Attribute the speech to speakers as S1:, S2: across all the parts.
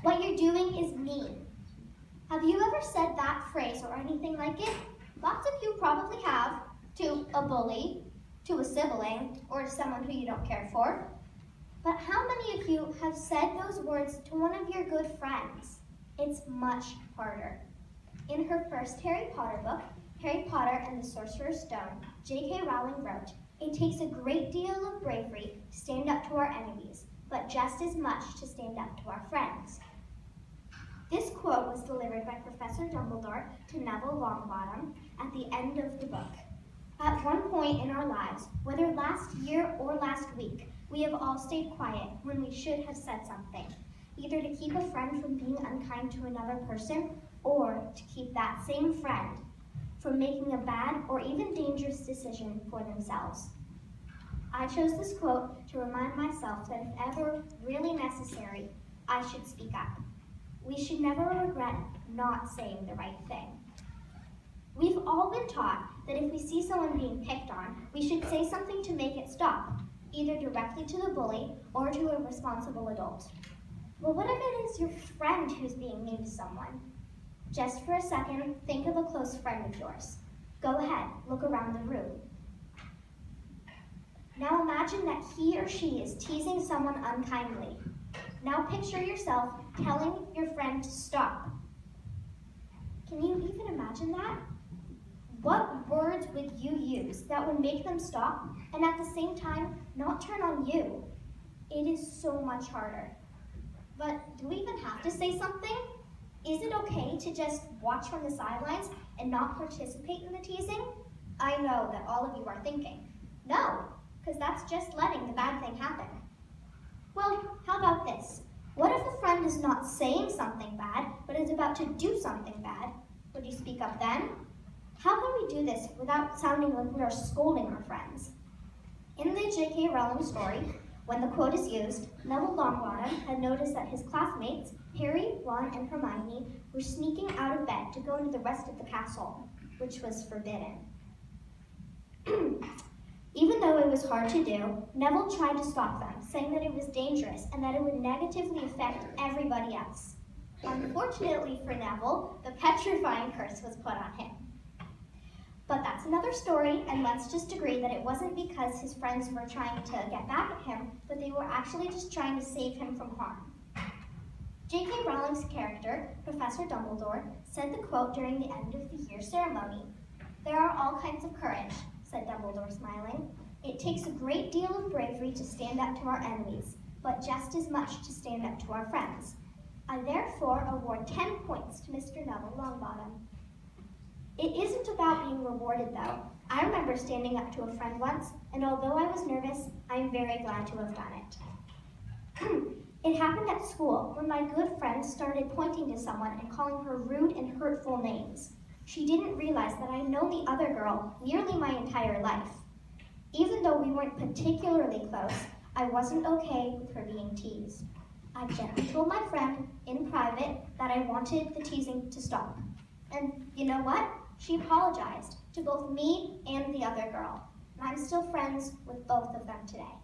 S1: What you're doing is mean. Have you ever said that phrase or anything like it? Lots of you probably have, to a bully, to a sibling, or to someone who you don't care for. But how many of you have said those words to one of your good friends? It's much harder. In her first Harry Potter book, Harry Potter and the Sorcerer's Stone, J.K. Rowling wrote, "It takes a great deal of bravery to stand up to our enemies, but just as much to stand up to our friends." This quote was delivered by Professor Dumbledore to Neville Longbottom at the end of the book. At one point in our lives, whether last year or last week, we have all stayed quiet when we should have said something, either to keep a friend from being unkind to another person or to keep that same friend from making a bad or even dangerous decision for themselves. I chose this quote to remind myself that if ever really necessary, I should speak up. We should never regret not saying the right thing. We've all been taught that if we see someone being picked on, we should say something to make it stop, either directly to the bully or to a responsible adult. Well, what if it is your friend who's being mean to someone? Just for a second, think of a close friend of yours. Go ahead, look around the room. Now imagine that he or she is teasing someone unkindly. Now picture yourself telling your friend to stop. Can you even imagine that? What words would you use that would make them stop and at the same time not turn on you? It is so much harder. But do we even have to say something? Is it okay to just watch from the sidelines and not participate in the teasing? I know that all of you are thinking, no, because that's just letting the bad thing happen. Well, how about this? What if a friend is not saying something bad, but is about to do something bad? Would you speak up then? How can we do this without sounding like we are scolding our friends? In the J.K. Rowling story, when the quote is used, Neville Longbottom had noticed that his classmates, Harry, Ron, and Hermione, were sneaking out of bed to go into the rest of the castle, which was forbidden. Even though it was hard to do, Neville tried to stop them, saying that it was dangerous and that it would negatively affect everybody else. Unfortunately for Neville, the petrifying curse was put on him. But that's another story, and let's just agree that it wasn't because his friends were trying to get back at him, but they were actually just trying to save him from harm. J.K. Rowling's character, Professor Dumbledore, said the quote during the end of the year ceremony. "There are all kinds of courage," said Dumbledore, smiling. "It takes a great deal of bravery to stand up to our enemies, but just as much to stand up to our friends. I therefore award 10 points to Mr. Neville Longbottom." It isn't about being rewarded, though. I remember standing up to a friend once, and although I was nervous, I am very glad to have done it. It happened at school when my good friend started pointing to someone and calling her rude and hurtful names. She didn't realize that I had known the other girl nearly my entire life. Even though we weren't particularly close, I wasn't okay with her being teased. I gently told my friend in private that I wanted the teasing to stop. And you know what? She apologized to both me and the other girl, and I'm still friends with both of them today.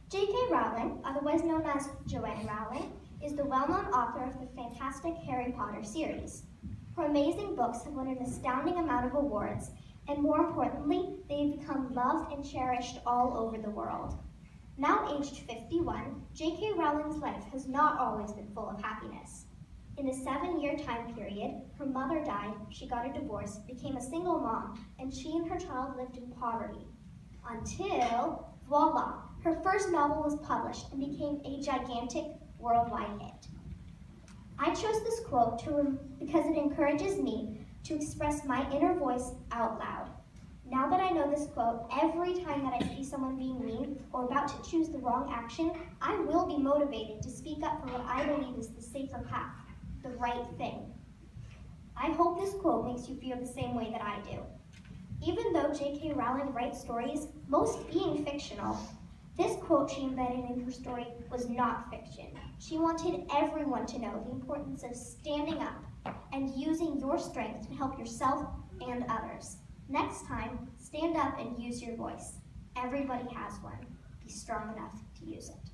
S1: J.K. Rowling, otherwise known as Joanne Rowling, is the well-known author of the fantastic Harry Potter series. Her amazing books have won an astounding amount of awards, and more importantly, they've become loved and cherished all over the world. Now aged 51, J.K. Rowling's life has not always been full of happiness. In a 7-year time period, her mother died, she got a divorce, became a single mom, and she and her child lived in poverty. Until, voila, her first novel was published and became a gigantic worldwide hit. I chose this quote because it encourages me to express my inner voice out loud. Now that I know this quote, every time that I see someone being mean or about to choose the wrong action, I will be motivated to speak up for what I believe is the safer path, the right thing. I hope this quote makes you feel the same way that I do. Even though J.K. Rowling writes stories, most being fictional, this quote she embedded in her story was not fiction. She wanted everyone to know the importance of standing up and using your strength to help yourself and others. Next time, stand up and use your voice. Everybody has one. Be strong enough to use it.